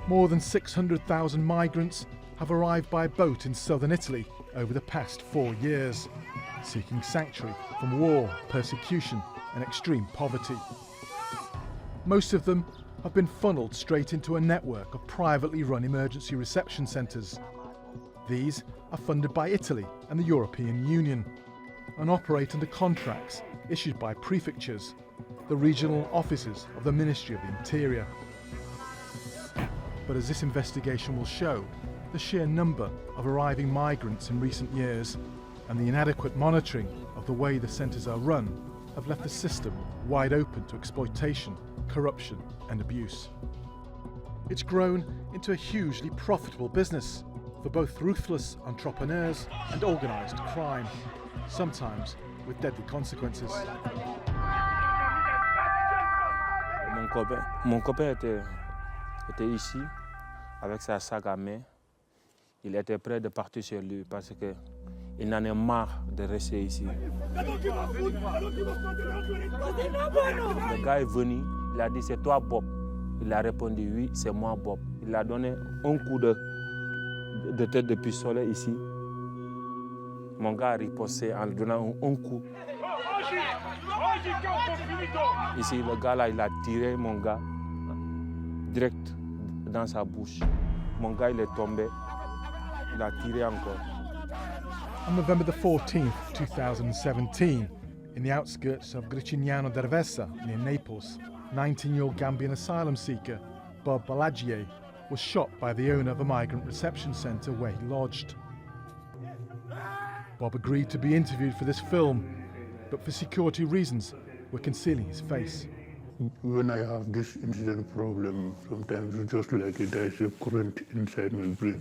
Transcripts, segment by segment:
More than 600,000 migrants have arrived by boat in southern Italy over the past 4 years, seeking sanctuary from war, persecution and extreme poverty. Most of them have been funneled straight into a network of privately run emergency reception centres. These are funded by Italy and the European Union and operate under contracts issued by prefectures, the regional offices of the Ministry of the Interior. But as this investigation will show, the sheer number of arriving migrants in recent years and the inadequate monitoring of the way the centres are run have left the system wide open to exploitation, corruption and abuse. It's grown into a hugely profitable business for both ruthless entrepreneurs and organised crime, sometimes with deadly consequences. Mon copain était ici avec sa sac à main. Il était prêt de partir chez lui parce qu'il n'en est marre de rester ici. Le gars est venu, il a dit c'est toi Bob. Il a répondu oui, c'est moi Bob. Il a donné un coup de tête de pistolet ici. Mon gars a riposté en donnant un coup. Ici, le gars là, il a tiré mon gars direct dans sa bouche. Mon gars, il est tombé. Il a tiré encore. On November the 14th, 2017, in the outskirts of Gricignano d'Arvesa near Naples, 19-year-old Gambian asylum seeker Bobb Alagiee was shot by the owner of a migrant reception centre where he lodged. Bob agreed to be interviewed for this film, but for security reasons, we're concealing his face. When I have this incident problem, sometimes it's just like it has a current inside my brain.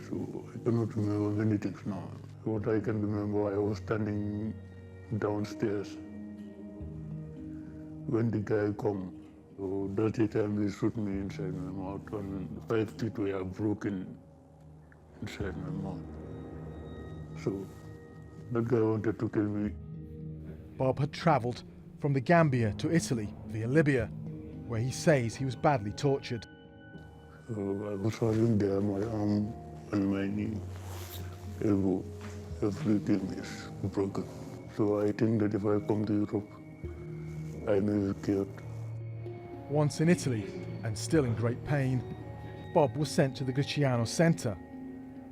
So I cannot remember many things now. What I can remember, I was standing downstairs when the guy come. So that's the time he shot me inside my mouth and 5 teeth were broken inside my mouth. So that guy wanted to kill me. Bob had travelled from the Gambia to Italy via Libya, where he says he was badly tortured. So I was having there my arm and my knee, elbow, everything is broken. So I think that if I come to Europe, I may be killed. Once in Italy, and still in great pain, Bob was sent to the Gricignano Centre.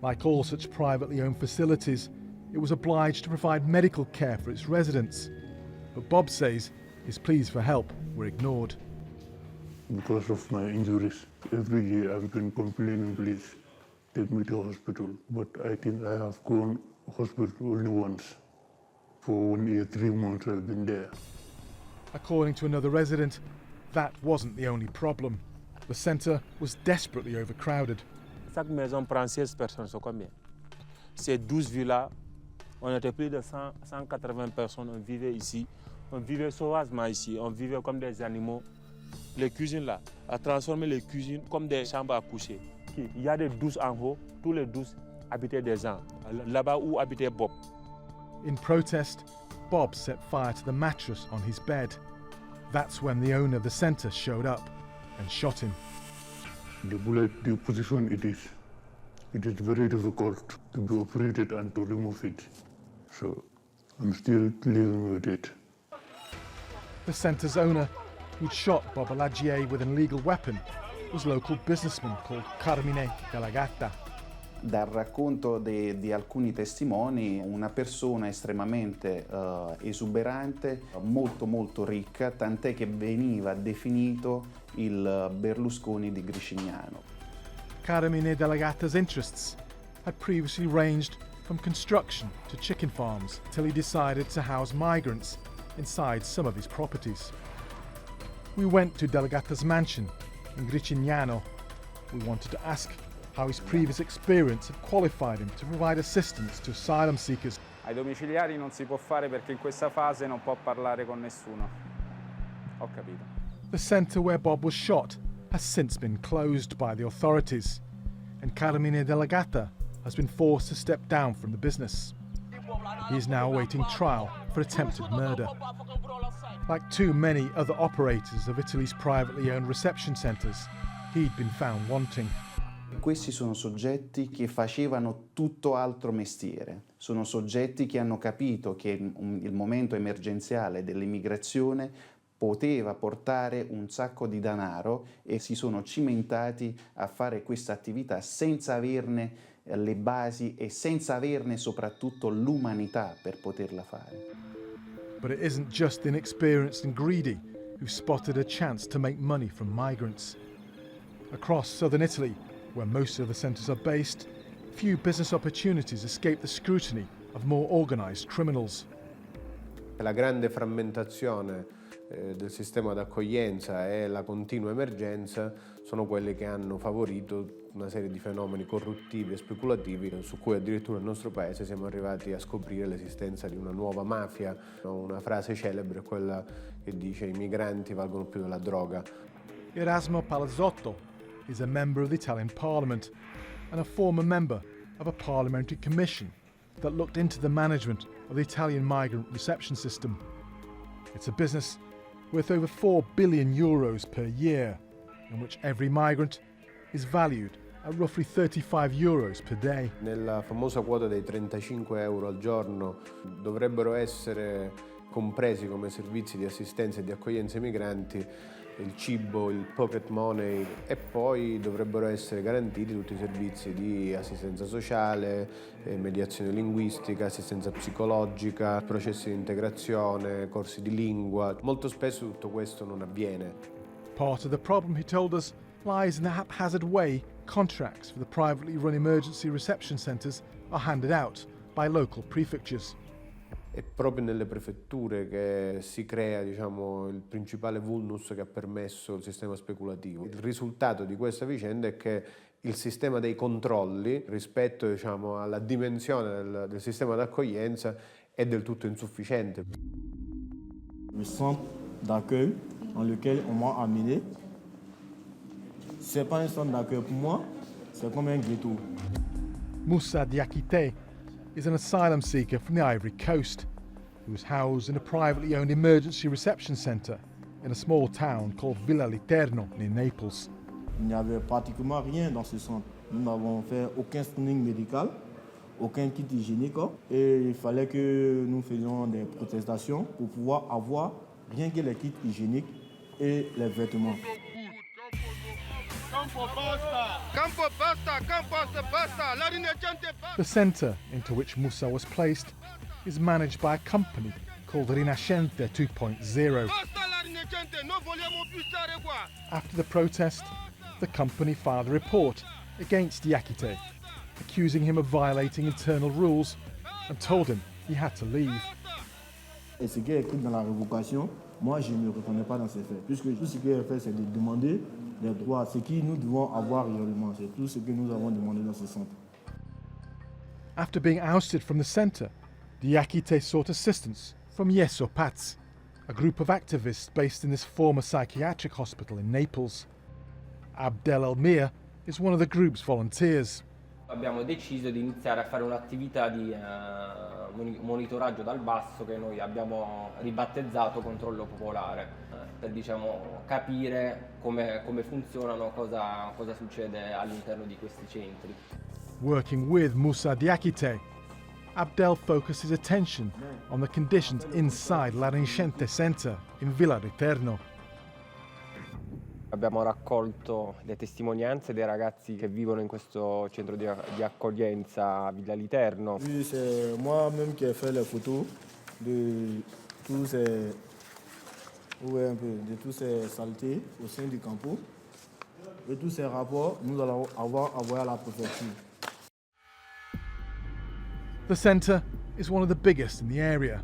Like all such privately owned facilities, it was obliged to provide medical care for its residents. But Bob says his pleas for help were ignored. Because of my injuries, every year I've been complaining, please take me to hospital. But I think I have gone to hospital only once. For 1 year, 3 months I've been there. According to another resident, that wasn't the only problem. The centre was desperately overcrowded. Chaque maison prend 16 personnes, c'est combien? Ces 12 villas, on était plus de 180 personnes, on vivait ici. On vivait sauvagement ici, on vivait comme des animaux. Les cuisines là, à transformer les cuisines comme des chambres à coucher. Il y a des douches en haut, tous les douches habitaient des gens. Là-bas où habitait Bob. In protest, Bob set fire to the mattress on his bed. That's when the owner of the centre showed up and shot him. The bullet, the position it is very difficult to be operated and to remove it. So I'm still living with it. The centre's owner, who'd shot Bobb Alagiee with an illegal weapon, was a local businessman called Carmine Della Gatta. Dal racconto di alcuni testimoni, una persona estremamente esuberante, molto ricca, tant'è che veniva definito il Berlusconi di Gricignano. Carmine Della Gatta's interests had previously ranged from construction to chicken farms till he decided to house migrants inside some of his properties. We went to Della Gatta's mansion in Gricignano. We wanted to ask how his previous experience had qualified him to provide assistance to asylum seekers. Ai domiciliari non si può fare perché in questa fase non può parlare con nessuno. Ho capito. The centre where Bob was shot has since been closed by the authorities, and Carmine Della Gatta has been forced to step down from the business. He is now awaiting trial for attempted murder. Like too many other operators of Italy's privately owned reception centres, he'd been found wanting. Questi sono soggetti che facevano tutto altro mestiere, sono soggetti che hanno capito che il momento emergenziale dell'immigrazione poteva portare un sacco di denaro e si sono cimentati a fare questa attività senza averne le basi e senza averne soprattutto l'umanità per poterla fare. But it isn't just the inexperienced and greedy who've spotted a chance to make money from migrants. Across southern Italy, where most of the centres are based, few business opportunities escape the scrutiny of more organised criminals. La grande frammentazione del sistema d'accoglienza e la continua emergenza sono quelle che hanno favorito una serie di fenomeni corruttivi e speculativi su cui addirittura nel nostro paese siamo arrivati a scoprire l'esistenza di una nuova mafia. Una frase celebre è quella che dice: i migranti valgono più della droga. Erasmo Palazzotto is a member of the Italian Parliament and a former member of a parliamentary commission that looked into the management of the Italian migrant reception system. It's a business worth over €4 billion per year, in which every migrant is valued at roughly €35 per day. Nella famosa quota dei €35 al giorno dovrebbero essere compresi come servizi di assistenza e di accoglienza ai migranti il cibo, il pocket money, e poi dovrebbero essere garantiti tutti i servizi di assistenza sociale, mediazione linguistica, assistenza psicologica, processi di integrazione, corsi di lingua. Molto spesso tutto questo non avviene. Part of the problem, he told us, lies in the haphazard way contracts for the privately run emergency reception centres are handed out by local prefectures. È proprio nelle prefetture che si crea, il principale vulnus che ha permesso il sistema speculativo. Il risultato di questa vicenda è che il sistema dei controlli rispetto alla dimensione del sistema d'accoglienza è del tutto insufficiente. Le centre d'accueil dans lequel on m'a amené, c'est pas un centre d'accueil pour moi, c'est comme un ghetto. Moussa Diakité is an asylum seeker from the Ivory Coast who was housed in a privately owned emergency reception centre in a small town called Villa Literno near Naples. Il n'y avait pratiquement rien dans ce centre. Nous n'avons fait aucun screening médical, aucun kit hygiénique, et il fallait que nous faisions des protestations pour pouvoir avoir rien que les kits hygiéniques et les vêtements. The centre into which Moussa was placed is managed by a company called Rinascente 2.0. After the protest, the company filed a report against Diakité, accusing him of violating internal rules and told him he had to leave. Et ce qui est écrit dans la révocation, moi je ne me reconnais pas dans ces faits, puisque tout ce qui est fait c'est de demander les droits, ce que nous devons avoir réellement, c'est tout ce que nous avons demandé dans ce centre. After being ousted from the centre, Diakité sought assistance from Yeso Pats, a group of activists based in this former psychiatric hospital in Naples. Abdel Elmir is one of the group's volunteers. Abbiamo deciso di iniziare a fare un'attività di monitoraggio dal basso che noi abbiamo ribattezzato controllo popolare, per capire come funzionano, cosa succede all'interno di questi centri. Working with Moussa Diakité, Abdel focused his attention on the conditions inside La Rinascente Centre in Villa Riterno. Abbiamo raccolto le testimonianze dei ragazzi che vivono in questo centro di accoglienza a Villa Literno. Oui, c'est moi-même qui ai fait les photos de tous ces saletés au sein du campo. Et tous ces rapports, nous allons avoir envoyé à la préfecture. The centre is one of the biggest in the area,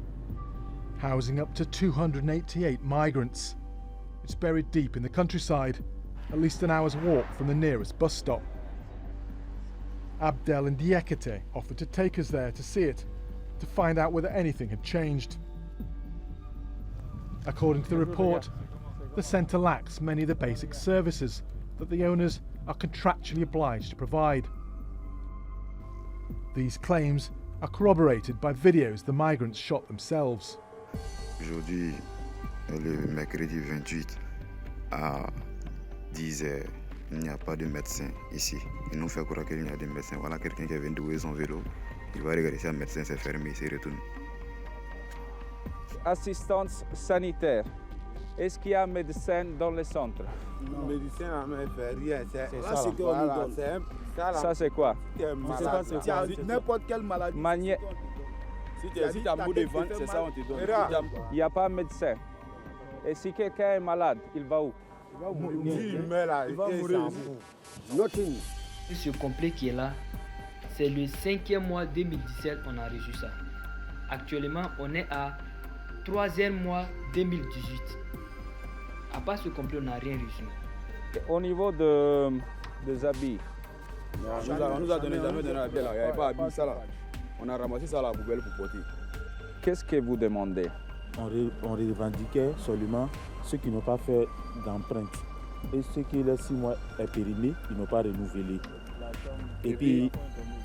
housing up to 288 migrants. It's buried deep in the countryside, at least an hour's walk from the nearest bus stop. Abdel and Diakité offered to take us there to see it, to find out whether anything had changed. According to the report, the centre lacks many of the basic services that the owners are contractually obliged to provide. These claims are corroborated by videos the migrants shot themselves. Aujourd'hui, le mercredi 28 à 10h, Il n'y a pas de médecin ici. Ils nous fait croire qu'il y a des médecins. Voilà quelqu'un qui vient de louer son vélo. Il va regarder si un médecin s'est fermé, il se retourne. Assistance sanitaire. Est-ce qu'il y a un médecin dans le centre? Le médecin ne fait rien. C'est ça, ce qu'on nous donne. Ça, c'est quoi? N'importe quelle maladie. Si tu as un bout de ventre, c'est ça on te donne. Il n'y a pas un médecin. Et si quelqu'un est malade, il va où? Il va mourir. Ce complet qui est là, c'est le 5e mois 2017 on a reçu ça. Actuellement, on est à 3e mois 2018. À part ce complet, on n'a rien reçu. Au niveau des habits, on nous a donné jamais de habits là. Il n'y avait pas habits ça là. On a ramassé ça à la poubelle pour porter. Qu'est-ce que vous demandez? On revendiquait seulement ceux qui n'ont pas fait d'empreinte. Et ceux qui, les 6 mois est périmé, ils n'ont pas renouvelé. Et puis,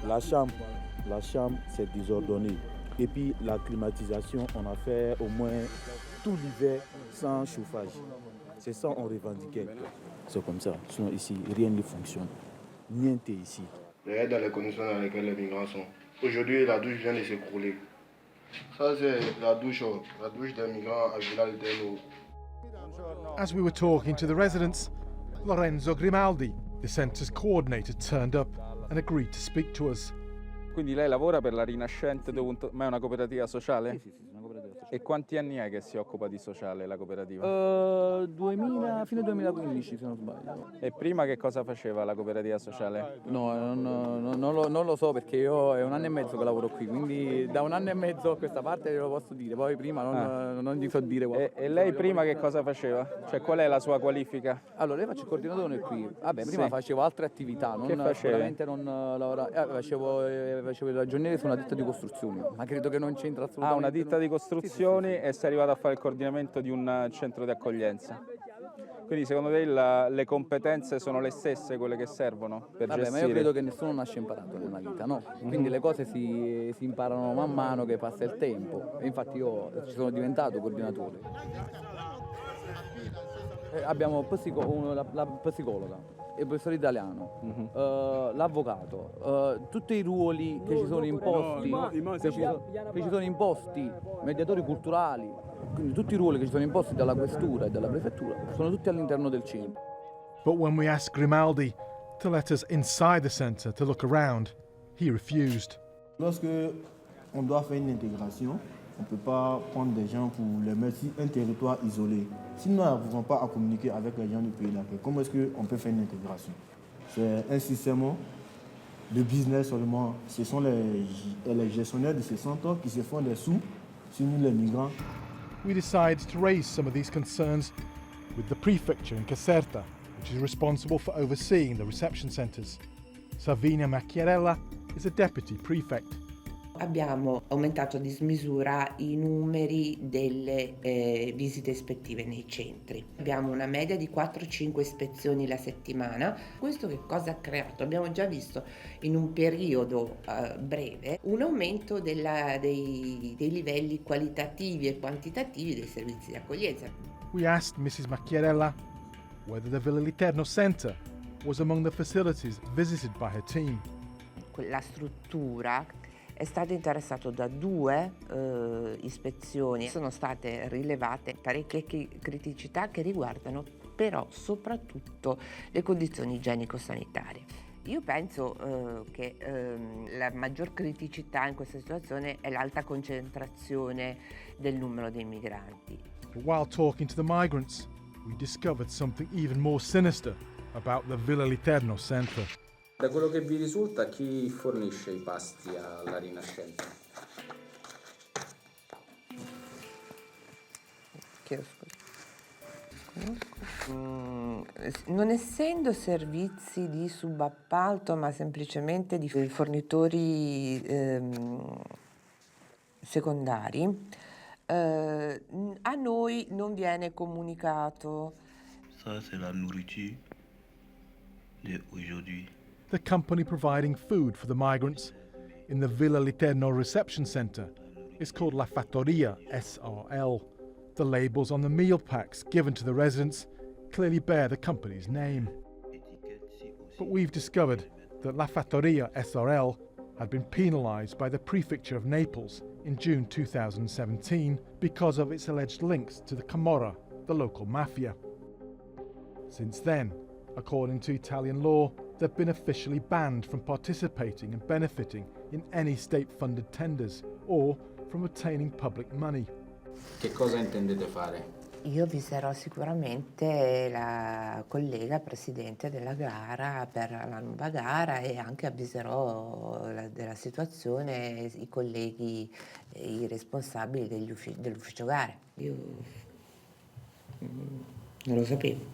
la chambre c'est désordonné. Et puis, la climatisation, on a fait au moins tout l'hiver sans chauffage. C'est ça qu'on revendiquait. C'est comme ça. Sinon, ici, rien ne fonctionne. Niente ici. Regardez dans les conditions dans lesquelles les migrants sont. Aujourd'hui, la douche vient de s'écrouler. Ça, c'est la douche des migrants à Villaletterno. As we were talking to the residents, Lorenzo Grimaldi, the centre's coordinator, turned up and agreed to speak to us. Quindi lei lavora per la Rinascente, ma è una cooperativa sociale? Sì, una cooperativa sociale. E quanti anni è che si occupa di sociale la cooperativa? Fino 2015 se non sbaglio. E prima che cosa faceva la cooperativa sociale? No, non lo so perché io è 1 anno e mezzo che lavoro qui, quindi da 1 anno e mezzo a questa parte lo posso dire, poi prima non ti so dire. E lei prima che cosa faceva? Cioè qual è la sua qualifica? Allora io faccio il coordinatore qui, prima facevo altre attività, sicuramente non lavoravo, facevo la giornata su una ditta di costruzioni, ma credo che non c'entra assolutamente. Una ditta di costruzioni e sei arrivato a fare il coordinamento di un centro di accoglienza. Quindi secondo te le competenze sono le stesse, quelle che servono per gestire? Ma io credo che nessuno nasce imparato nella vita, no? Quindi le cose si imparano man mano che passa il tempo. E infatti io ci sono diventato coordinatore. Abbiamo la psicologa, il professore italiano, l'avvocato, tutti i ruoli che ci sono imposti, mediatori culturali, quindi tutti i ruoli che ci sono imposti dalla questura e dalla prefettura sono tutti all'interno del centro. But when we asked Grimaldi to let us inside the centre to look around, he refused. Lorsque on doit faire une intégration, on ne peut pas prendre des gens pour les mettre sur un territoire isolé. Si nous n'arrivons pas à communiquer avec les gens du pays d'accueil, comment est-ce qu'on peut faire une intégration? C'est un système de business seulement. Ce sont les gestionnaires de ces centres qui se font des sous sur nous les migrants. We decided to raise some of these concerns with the prefecture in Caserta, which is responsible for overseeing the reception centres. Salvina Macchiarella is a deputy prefect. Abbiamo aumentato a dismisura i numeri delle visite ispettive nei centri. Abbiamo una media di 4-5 ispezioni la settimana. Questo che cosa ha creato? Abbiamo già visto in un periodo breve un aumento dei livelli qualitativi e quantitativi dei servizi di accoglienza. We asked Mrs. Macchiarella whether the Villa Literno Centre was among the facilities visited by her team. La struttura è stato interessato da 2 ispezioni. Sono state rilevate parecchie criticità che riguardano però soprattutto le condizioni igienico-sanitarie. Io penso che la maggior criticità in questa situazione è l'alta concentrazione del numero dei migranti. But while talking to the migrants, we discovered something even more sinister about the Villa Literno Centre. Da quello che vi risulta, chi fornisce i pasti alla Rinascente? Non essendo servizi di subappalto, ma semplicemente di fornitori secondari, a noi non viene comunicato. Ça, c'est la nourriture d'aujourd'hui. The company providing food for the migrants in the Villa Literno Reception Centre is called La Fattoria, SRL. The labels on the meal packs given to the residents clearly bear the company's name. But we've discovered that La Fattoria SRL had been penalised by the Prefecture of Naples in June 2017 because of its alleged links to the Camorra, the local mafia. Since then, according to Italian law, they've been officially banned from participating and benefiting in any state-funded tenders or from obtaining public money. Che cosa intendete fare? Io avviserò sicuramente la collega presidente della gara per la nuova gara e anche avviserò della situazione i colleghi, i responsabili dell'ufficio gare. Io non lo sapevo.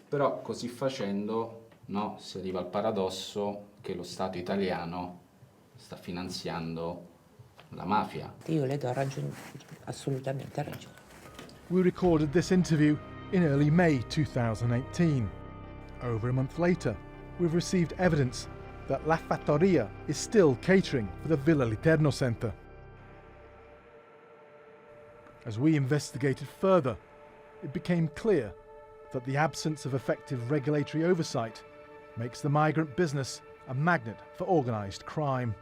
Però così facendo, no, si arriva al paradosso che lo Stato italiano sta finanziando la mafia. Io le do ragione, assolutamente ragione. We recorded this interview in early May 2018. Over a month later, we've received evidence that La Fattoria is still catering for the Villa Literno Centre. As we investigated further, it became clear that the absence of effective regulatory oversight makes the migrant business a magnet for organised crime,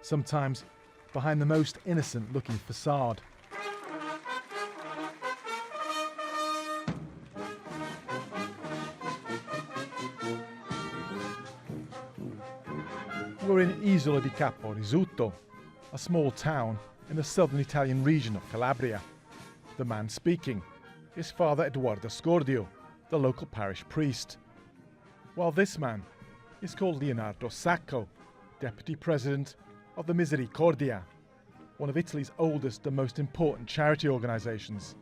sometimes behind the most innocent-looking facade. We're in Isola di Capo Rizzuto, a small town in the southern Italian region of Calabria. The man speaking is Father Edoardo Scordio, the local parish priest, while this man is called Leonardo Sacco, Deputy President of the Misericordia, one of Italy's oldest and most important charity organisations.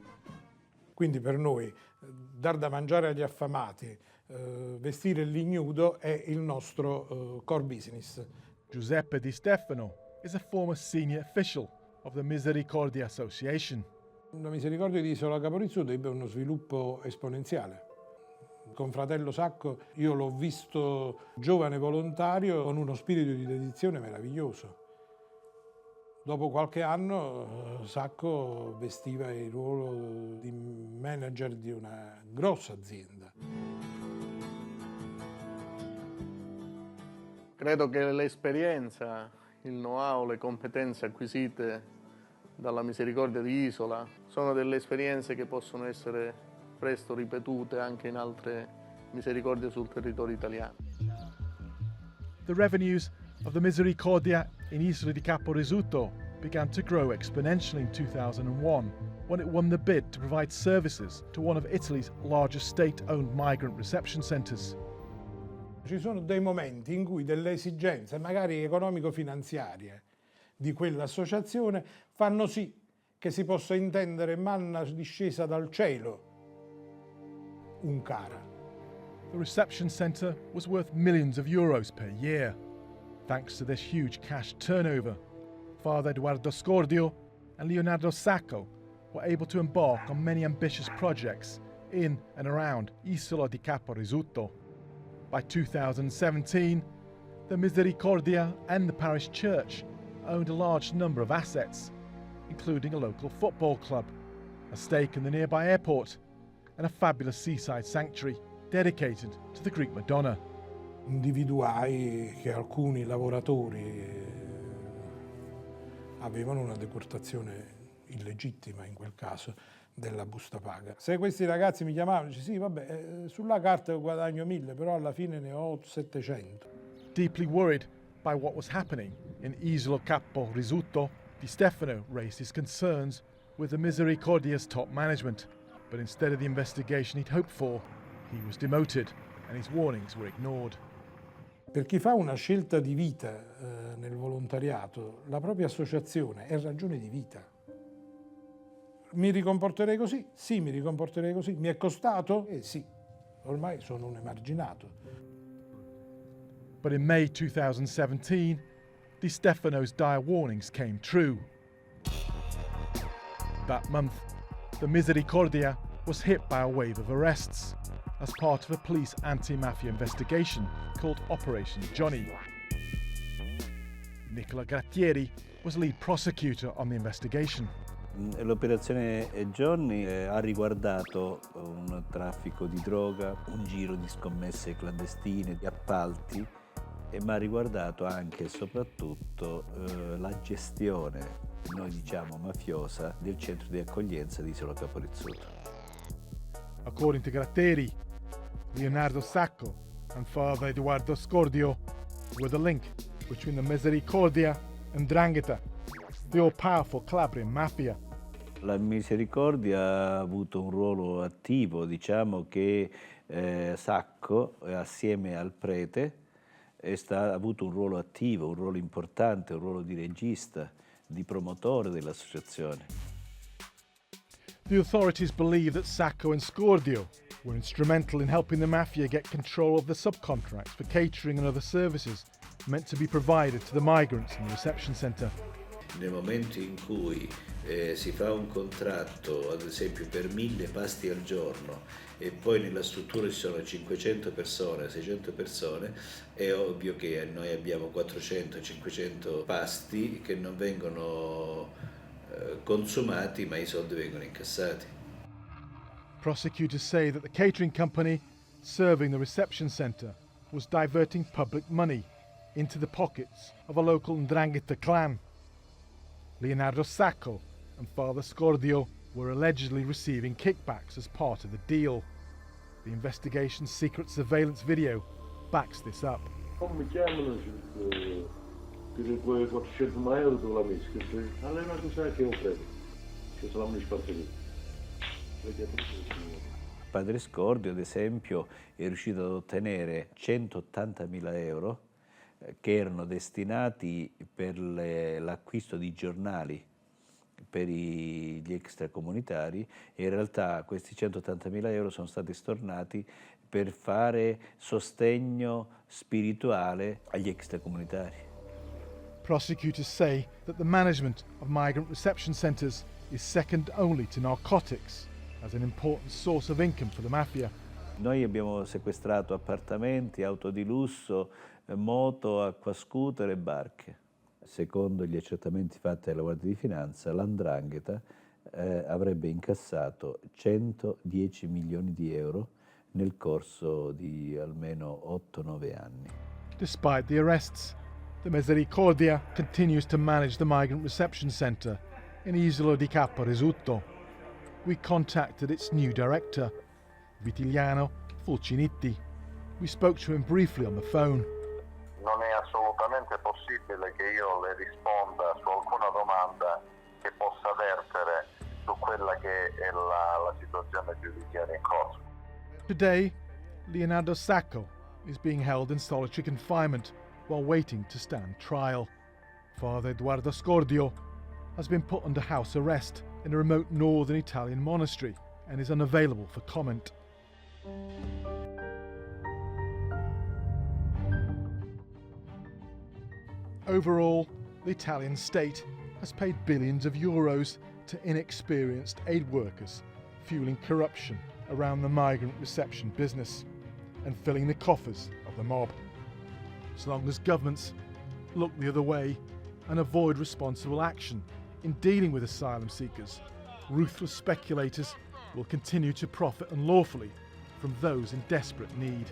Quindi per noi dar da mangiare agli affamati, vestire l'ignudo è il nostro core business. Giuseppe De Stefano is a former senior official of the Misericordia Association. La Misericordia di Isola Capo Rizzuto ebbe uno sviluppo esponenziale. Con fratello Sacco io l'ho visto giovane volontario con uno spirito di dedizione meraviglioso. Dopo qualche anno Sacco vestiva il ruolo di manager di una grossa azienda. Credo che l'esperienza, il know-how, le competenze acquisite dalla Misericordia di Isola sono delle esperienze che possono essere presto ripetute anche in altre misericordie sul territorio italiano. The revenues of the Misericordia in Isola di Capo Rizzuto began to grow exponentially in 2001 when it won the bid to provide services to one of Italy's largest state-owned migrant reception centres. Ci sono dei momenti in cui delle esigenze, magari economico-finanziarie, di quell'associazione fanno sì che si possa intendere manna discesa dal cielo un cara. The reception centre was worth millions of euros per year. Thanks to this huge cash turnover, Father Edoardo Scordio and Leonardo Sacco were able to embark on many ambitious projects in and around Isola di Capo Rizzuto. By 2017, the Misericordia and the parish church owned a large number of assets, including a local football club, a stake in the nearby airport, and a fabulous seaside sanctuary dedicated to the Greek Madonna. Individuai che alcuni lavoratori avevano una decurtazione illegittima in quel caso della busta paga. Se questi ragazzi mi chiamavano e dicevano sì vabbè sulla carta guadagno 1000 però alla fine ne ho 700. Deeply worried by what was happening in Isola Capo Rizzuto, Di Stefano raised his concerns with the Misericordia's top management, but instead of the investigation he'd hoped for, he was demoted and his warnings were ignored. Per chi fa una scelta di vita nel volontariato, la propria associazione è ragione di vita. Mi ricomporterei così? Sì, mi ricomporterei così. Mi è costato? Sì, ormai sono un emarginato. But in May 2017, Di Stefano's dire warnings came true. That month, the Misericordia was hit by a wave of arrests as part of a police anti-mafia investigation called Operation Johnny. Nicola Grattieri was lead prosecutor on the investigation. L'operazione Johnny ha riguardato un traffico di droga, un giro di scommesse clandestine, di appalti, ma ha riguardato anche e soprattutto la gestione, noi diciamo mafiosa, del centro di accoglienza di Isola Caporizzuto. According to Gratteri, Leonardo Sacco and Father Eduardo Scordio were the link between the Misericordia and 'Ndrangheta, the all-powerful Calabrian mafia. La Misericordia ha avuto un ruolo attivo, diciamo che Sacco, assieme al prete, ha avuto un ruolo attivo, un ruolo importante, un ruolo di regista, di promotore dell'associazione. The authorities believe that Sacco and Scordio were instrumental in helping the mafia get control of the subcontracts for catering and other services meant to be provided to the migrants in the reception centre. Nel momento in cui si fa un contratto, ad esempio per 1000 pasti al giorno, e poi nella struttura ci sono 500 persone, 600 persone, è ovvio che noi abbiamo 400-500 pasti che non vengono consumati, ma i soldi vengono incassati. Prosecutors say that the catering company serving the reception centre was diverting public money into the pockets of a local 'Ndrangheta clan. Leonardo Sacco and Father Scordio were allegedly receiving kickbacks as part of the deal. The investigation's secret surveillance video backs this up. Mi chiamano per i 400 euro della mischia, allora tu sai che io credo, che sono la mischia. Padre Scordio, ad esempio, è riuscito ad ottenere 180.000 euro che erano destinati per l'acquisto di giornali per gli extracomunitari, e in realtà questi 180.000 euro sono stati stornati per fare sostegno spirituale agli extracomunitari. Prosecutors say that the management of migrant reception centres is second only to narcotics as an important source of income for the mafia. Noi abbiamo sequestrato appartamenti, auto di lusso, moto, acquascooter e barche. Secondo gli accertamenti fatti dalla Guardia di Finanza, l''Ndrangheta avrebbe incassato 110 milioni di euro nel corso di almeno 8-9 anni. Despite the arrests, the Misericordia continues to manage the migrant reception centre in Isola di Caporizzuto. We contacted its new director, Vitiliano Fulcinitti. We spoke to him briefly on the phone. Non è assolutamente possibile che io le risponda su alcuna domanda che possa vertere su quella che è la situazione giudiziaria in corso. Today, Leonardo Sacco is being held in solitary confinement while waiting to stand trial. Father Eduardo Scordio has been put under house arrest in a remote northern Italian monastery and is unavailable for comment. Overall, the Italian state has paid billions of euros to inexperienced aid workers, fueling corruption around the migrant reception business and filling the coffers of the mob. As long as governments look the other way and avoid responsible action in dealing with asylum seekers, ruthless speculators will continue to profit unlawfully from those in desperate need.